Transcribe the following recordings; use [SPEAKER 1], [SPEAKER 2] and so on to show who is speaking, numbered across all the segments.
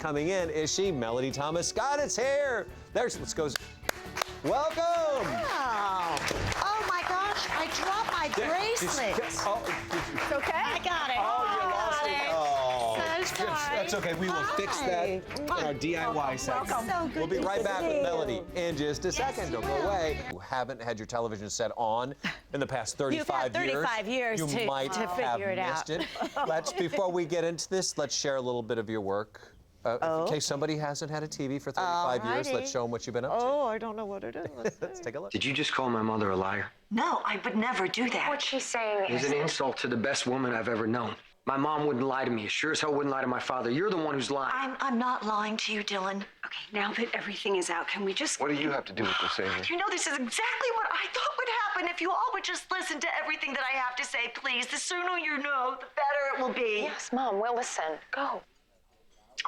[SPEAKER 1] Coming in, is she? Melody Thomas Scott is here. Let's go. Welcome.
[SPEAKER 2] Wow. Oh my gosh, I dropped my bracelet.
[SPEAKER 1] It's
[SPEAKER 2] okay? I got it.
[SPEAKER 1] Oh, you lost it. Oh,
[SPEAKER 2] So sorry.
[SPEAKER 1] that's okay. We will fix that in our DIY section.
[SPEAKER 2] So good
[SPEAKER 1] We'll be
[SPEAKER 2] to
[SPEAKER 1] right back
[SPEAKER 2] see
[SPEAKER 1] with
[SPEAKER 2] you.
[SPEAKER 1] Melody in just a second. Don't go
[SPEAKER 2] will.
[SPEAKER 1] away. You haven't had your television set on in the past 35 years.
[SPEAKER 2] You've had 35 years
[SPEAKER 1] you
[SPEAKER 2] to
[SPEAKER 1] might have
[SPEAKER 2] figure it out.
[SPEAKER 1] missed it. Before we get into this, let's share a little bit of your work. In case somebody hasn't had a TV for 35 years,
[SPEAKER 2] Alrighty.
[SPEAKER 1] let's show them what you've been up to.
[SPEAKER 2] Oh, I don't know what it is.
[SPEAKER 1] Let's take a look.
[SPEAKER 3] Did you just call my mother a liar?
[SPEAKER 4] No, I would never do that.
[SPEAKER 5] What she's saying
[SPEAKER 3] It was
[SPEAKER 5] is
[SPEAKER 3] an insult to the best woman I've ever known. My mom wouldn't lie to me. Sure as hell wouldn't lie to my father. You're the one who's lying.
[SPEAKER 4] I'm not lying to you, Dylan.
[SPEAKER 5] okay, now that everything is out, can we just...
[SPEAKER 3] What do you have to do with this, Amy?
[SPEAKER 4] You know, this is exactly what I thought would happen if you all would just listen to everything that I have to say, please. The sooner you know, the better it will be.
[SPEAKER 5] Yes, Mom, we'll listen. Go.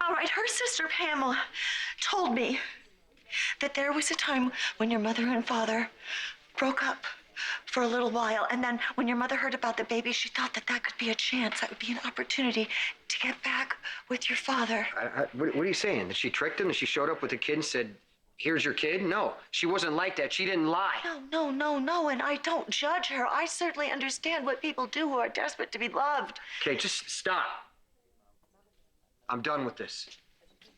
[SPEAKER 4] All right, her sister Pamela told me that there was a time when your mother and father broke up for a little while, and then when your mother heard about the baby, she thought that that could be a chance, that would be an opportunity to get back with your father.
[SPEAKER 3] What are you saying? That she tricked him and she showed up with a kid and said, here's your kid? No, she wasn't like that. She didn't lie.
[SPEAKER 4] No, and I don't judge her. I certainly understand what people do who are desperate to be loved.
[SPEAKER 3] Okay, just stop. I'm done with this.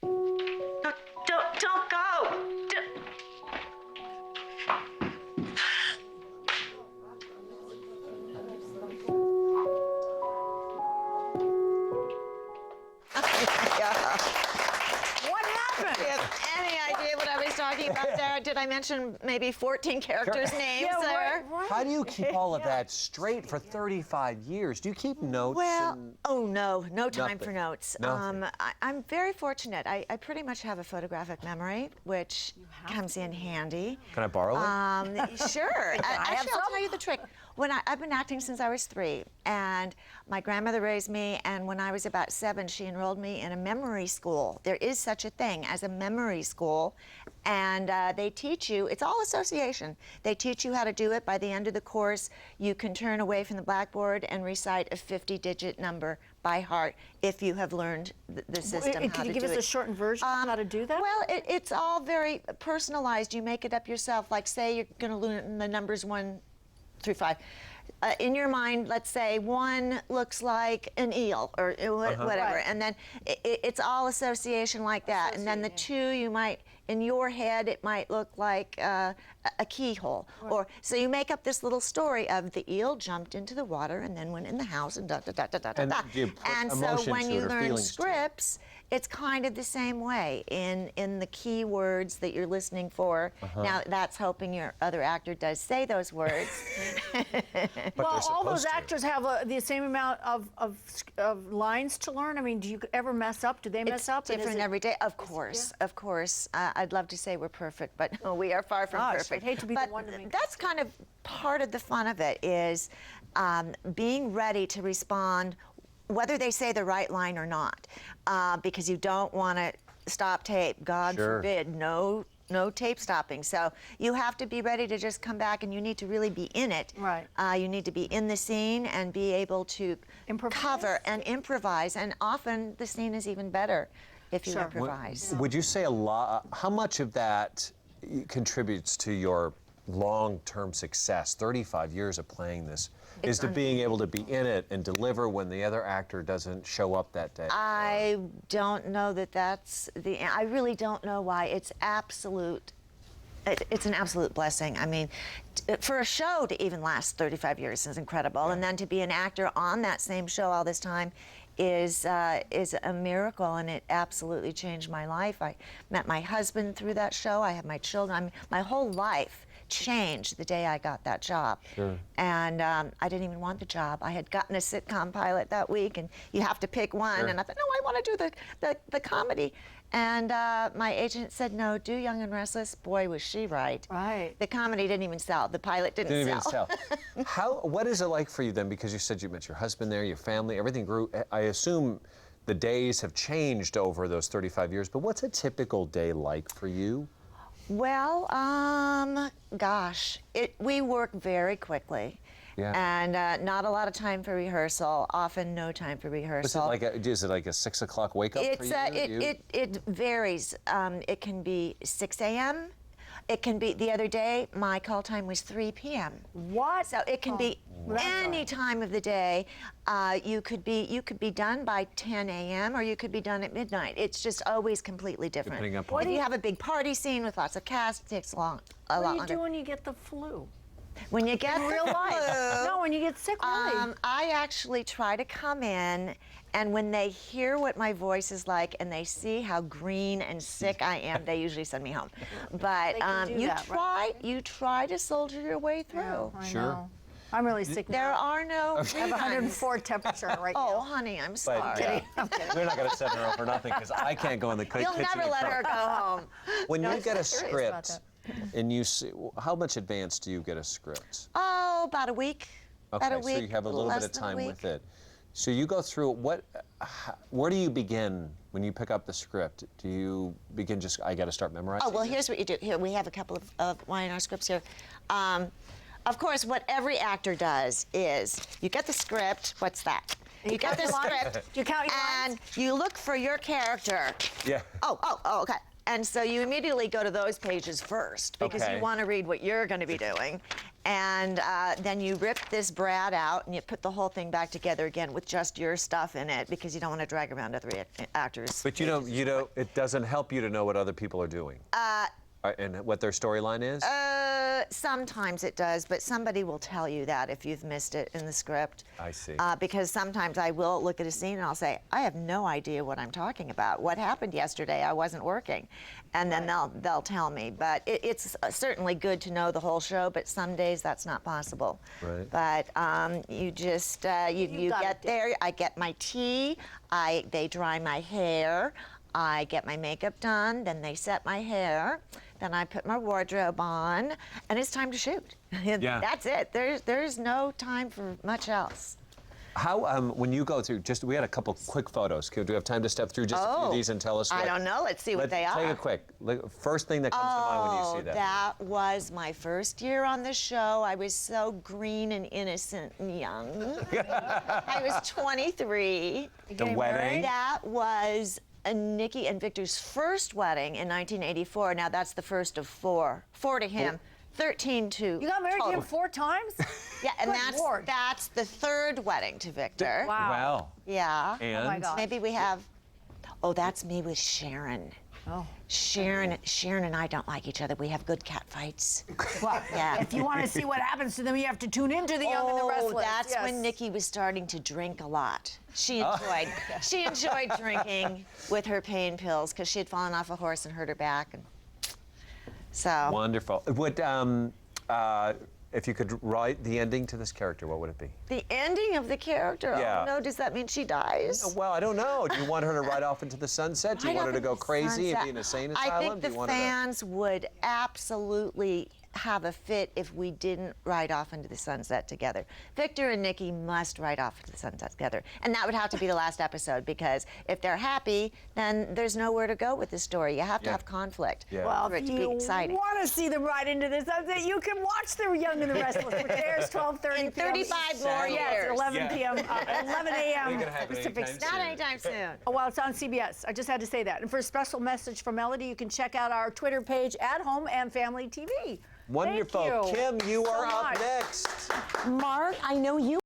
[SPEAKER 4] Don't go.
[SPEAKER 2] What happened? Do you have any idea what I was talking about there? Did I mention maybe 14 characters' names there?
[SPEAKER 1] How do you keep all of that straight for 35 years? Do you keep notes?
[SPEAKER 2] Well, oh no time for
[SPEAKER 1] Nothing.
[SPEAKER 2] notes.
[SPEAKER 1] Nothing.
[SPEAKER 2] I'm very fortunate. I pretty much have a photographic memory, which comes in handy.
[SPEAKER 1] Can I borrow it?
[SPEAKER 2] Sure. Actually, I'll tell you the trick. I've been acting since I was 3, and my grandmother raised me, and when I was about 7, she enrolled me in a memory school. There is such a thing as a memory school, and they teach you, it's all association. They teach you how to do it. By the end of the course, you can turn away from the blackboard and recite a 50-digit number by heart if you have learned the system, how to
[SPEAKER 6] Can you give
[SPEAKER 2] do
[SPEAKER 6] us
[SPEAKER 2] it.
[SPEAKER 6] a shortened version of how to do that?
[SPEAKER 2] Well, it's all very personalized. You make it up yourself. Like, say you're going to learn the numbers 1 through 5. In your mind, let's say 1 looks like an eel or whatever,
[SPEAKER 6] Right.
[SPEAKER 2] and then it's all association like that. And then the 2, you might, in your head, it might look like a keyhole. Or so you make up this little story of the eel jumped into the water and then went in the house and da da da da da
[SPEAKER 1] And
[SPEAKER 2] da.
[SPEAKER 1] you put
[SPEAKER 2] And so
[SPEAKER 1] emotion
[SPEAKER 2] when
[SPEAKER 1] to
[SPEAKER 2] you
[SPEAKER 1] it or
[SPEAKER 2] learn
[SPEAKER 1] feelings to it.
[SPEAKER 2] scripts, it's kind of the same way in the key words that you're listening for. Now that's hoping your other actor does say those words.
[SPEAKER 1] But
[SPEAKER 6] Well,
[SPEAKER 1] they're
[SPEAKER 6] all those
[SPEAKER 1] supposed to.
[SPEAKER 6] actors have the same amount of lines to learn. I mean, do you ever mess up? Do they mess
[SPEAKER 2] It's
[SPEAKER 6] up? And is
[SPEAKER 2] different
[SPEAKER 6] it-
[SPEAKER 2] every day. Of course, of course. I'd love to say we're perfect, but no, we are far from
[SPEAKER 6] Gosh,
[SPEAKER 2] perfect.
[SPEAKER 6] I'd hate to be the
[SPEAKER 2] but
[SPEAKER 6] one to make-
[SPEAKER 2] that's kind of part of the fun of it is being ready to respond whether they say the right line or not, because you don't want to stop tape. God
[SPEAKER 1] Sure.
[SPEAKER 2] forbid, no tape stopping. So you have to be ready to just come back, and you need to really be in it.
[SPEAKER 6] Right.
[SPEAKER 2] You need to be in the scene and be able to
[SPEAKER 6] Improvise?
[SPEAKER 2] cover and improvise. And often the scene is even better if you
[SPEAKER 6] Sure.
[SPEAKER 2] improvise.
[SPEAKER 1] Would you say a lot? How much of that contributes to your long-term success? 35 years of playing this is to being able to be in it and deliver when the other actor doesn't show up that day.
[SPEAKER 2] I don't know that that's the. I really don't know why. It's absolute. It's an absolute blessing. I mean, for a show to even last 35 years is incredible, and then to be an actor on that same show all this time is a miracle, and it absolutely changed my life. I met my husband through that show. I have my children. I mean, my whole life changed the day I got that job.
[SPEAKER 1] Sure.
[SPEAKER 2] And I didn't even want the job. I had gotten a sitcom pilot that week, and you have to pick one.
[SPEAKER 1] Sure.
[SPEAKER 2] And I thought, no, I want to do the comedy. And my agent said, no, do Young and Restless. Boy, was she right.
[SPEAKER 6] Right.
[SPEAKER 2] The comedy didn't even sell. The pilot didn't
[SPEAKER 1] Didn't even
[SPEAKER 2] sell.
[SPEAKER 1] sell. What is it like for you then? Because you said you met your husband there, your family, everything grew. I assume the days have changed over those 35 years, but what's a typical day like for you?
[SPEAKER 2] Well, gosh, we work very quickly.
[SPEAKER 1] Yeah.
[SPEAKER 2] And not a lot of time for rehearsal. Often no time for
[SPEAKER 1] Is it
[SPEAKER 2] rehearsal.
[SPEAKER 1] is it like a 6 o'clock wake up for
[SPEAKER 2] It's
[SPEAKER 1] you?
[SPEAKER 2] it varies. It can be 6 a.m. It can be the other day. My call time was 3 p.m.
[SPEAKER 6] What?
[SPEAKER 2] So it can be any time of the day. You could be done by 10 a.m. or you could be done at midnight. It's just always completely different.
[SPEAKER 1] Depending upon-
[SPEAKER 2] If you have a big party scene with lots of cast, it takes a lot
[SPEAKER 6] What do you
[SPEAKER 2] longer.
[SPEAKER 6] do when you get the flu?
[SPEAKER 2] When you get
[SPEAKER 6] In real
[SPEAKER 2] the
[SPEAKER 6] life.
[SPEAKER 2] flu,
[SPEAKER 6] No, when you get sick, really.
[SPEAKER 2] I actually try to come in, and when they hear what my voice is like and they see how green and sick I am, they usually send me home. But
[SPEAKER 6] They can do
[SPEAKER 2] you
[SPEAKER 6] that,
[SPEAKER 2] you try to soldier your way through.
[SPEAKER 6] I
[SPEAKER 1] Sure.
[SPEAKER 6] know. I'm really sick
[SPEAKER 2] There
[SPEAKER 6] now.
[SPEAKER 2] are no
[SPEAKER 6] I have 104 temperature right
[SPEAKER 2] Oh,
[SPEAKER 6] now.
[SPEAKER 2] honey, I'm
[SPEAKER 1] But,
[SPEAKER 2] sorry.
[SPEAKER 1] We're not going to send her over nothing because I can't go in the kitchen.
[SPEAKER 2] You'll never
[SPEAKER 1] and
[SPEAKER 2] let
[SPEAKER 1] cook.
[SPEAKER 2] her go home.
[SPEAKER 1] When you get a
[SPEAKER 6] serious about
[SPEAKER 1] script, and you see, how much advance do you get a script?
[SPEAKER 2] Oh, about a week.
[SPEAKER 1] Okay,
[SPEAKER 2] About a week.
[SPEAKER 1] so you have a little bit
[SPEAKER 2] less
[SPEAKER 1] of
[SPEAKER 2] than a
[SPEAKER 1] time
[SPEAKER 2] week.
[SPEAKER 1] with it. So you go through where do you begin when you pick up the script? Do you begin just, I got to start memorizing?
[SPEAKER 2] Oh, well,
[SPEAKER 1] it?
[SPEAKER 2] here's what you do. Here, we have a couple of Y&R scripts here. Of course, what every actor does is you get the script. What's that? You get the
[SPEAKER 6] count your lines?
[SPEAKER 2] script.
[SPEAKER 6] Do you count your
[SPEAKER 2] and
[SPEAKER 6] lines?
[SPEAKER 2] you look for your character.
[SPEAKER 1] Yeah.
[SPEAKER 2] Oh, okay. And so you immediately go to those pages first because
[SPEAKER 1] Okay.
[SPEAKER 2] you want to read what you're going to be doing. And then you rip this Brad out and you put the whole thing back together again with just your stuff in it because you don't want to drag around other actors.
[SPEAKER 1] But you don't, it doesn't help you to know what other people are doing. And what their storyline is?
[SPEAKER 2] Sometimes it does, but somebody will tell you that if you've missed it in the script.
[SPEAKER 1] I see.
[SPEAKER 2] Because sometimes I will look at a scene and I'll say, I have no idea what I'm talking about. What happened yesterday? I wasn't working. And then they'll tell me. But it's certainly good to know the whole show, but some days that's not possible.
[SPEAKER 1] Right.
[SPEAKER 2] But you just, you
[SPEAKER 6] got
[SPEAKER 2] get
[SPEAKER 6] it.
[SPEAKER 2] there, I get my tea, they dry my hair, I get my makeup done, then they set my hair, then I put my wardrobe on, and it's time to shoot.
[SPEAKER 1] Yeah.
[SPEAKER 2] That's it. There's no time for much else.
[SPEAKER 1] How, when you go through, we had a couple quick photos. Do we have time to step through just a few of these and tell us what?
[SPEAKER 2] I don't know. Let's see what they are.
[SPEAKER 1] Take a quick, first thing that comes to mind when you see that.
[SPEAKER 2] That was my first year on the show. I was so green and innocent and young. I was 23.
[SPEAKER 1] The wedding?
[SPEAKER 2] That was Nikki and Victor's first wedding in 1984. Now that's the first of four. 4 to him, 13 to
[SPEAKER 6] You got married to him
[SPEAKER 2] total.
[SPEAKER 6] 4 times?
[SPEAKER 2] Yeah, and
[SPEAKER 6] Good Lord.
[SPEAKER 2] that's the third wedding to Victor.
[SPEAKER 6] Wow.
[SPEAKER 1] Wow.
[SPEAKER 2] Yeah.
[SPEAKER 1] And?
[SPEAKER 6] Oh my God.
[SPEAKER 2] Maybe we have. Oh, that's me with Sharon.
[SPEAKER 6] Oh.
[SPEAKER 2] Sharon and I don't like each other. We have good cat fights.
[SPEAKER 6] Well,
[SPEAKER 2] Yeah.
[SPEAKER 6] if you want to see what happens to them, you have to tune into The Young and the Restless.
[SPEAKER 2] Oh, that's
[SPEAKER 6] Yes.
[SPEAKER 2] when Nikki was starting to drink a lot. She enjoyed drinking with her pain pills because she had fallen off a horse and hurt her back, and so.
[SPEAKER 1] Wonderful. If you could write the ending to this character, what would it be?
[SPEAKER 2] The ending of the character.
[SPEAKER 1] Yeah.
[SPEAKER 2] Oh no, does that mean she dies?
[SPEAKER 1] Well, I don't know. Do you want her to ride off into the sunset? Do you
[SPEAKER 2] Right
[SPEAKER 1] want her
[SPEAKER 2] up
[SPEAKER 1] to
[SPEAKER 2] into
[SPEAKER 1] go
[SPEAKER 2] the
[SPEAKER 1] crazy and
[SPEAKER 2] sunset.
[SPEAKER 1] be in a insane
[SPEAKER 2] I
[SPEAKER 1] asylum?
[SPEAKER 2] think
[SPEAKER 1] Do
[SPEAKER 2] the
[SPEAKER 1] you want her to-
[SPEAKER 2] fans would absolutely have a fit if we didn't ride off into the sunset together. Victor and Nikki must ride off into the sunset together. And that would have to be the last episode because if they're happy, then there's nowhere to go with the story. You have to
[SPEAKER 1] Yeah.
[SPEAKER 2] have conflict
[SPEAKER 1] Yeah.
[SPEAKER 6] Well,
[SPEAKER 2] for it
[SPEAKER 6] if
[SPEAKER 2] to be
[SPEAKER 6] you
[SPEAKER 2] exciting.
[SPEAKER 6] want to see them ride into the sunset, you can watch The Young and the Restless, which airs 12:30
[SPEAKER 2] In
[SPEAKER 6] p.m.
[SPEAKER 2] 35 more
[SPEAKER 6] Yes,
[SPEAKER 2] years.
[SPEAKER 6] 11
[SPEAKER 1] Yeah.
[SPEAKER 6] p.m. 11 a.m.
[SPEAKER 1] Ain't gonna happen
[SPEAKER 6] Pacific
[SPEAKER 1] anytime
[SPEAKER 6] Standard.
[SPEAKER 2] Not anytime soon.
[SPEAKER 6] Oh, well, it's on CBS. I just had to say that. And for a special message from Melody, you can check out our Twitter page, At Home and Family TV.
[SPEAKER 1] Wonderful.
[SPEAKER 6] Thank you
[SPEAKER 1] Kim, you
[SPEAKER 6] so
[SPEAKER 1] are up
[SPEAKER 6] much.
[SPEAKER 1] next.
[SPEAKER 5] Mark, I know you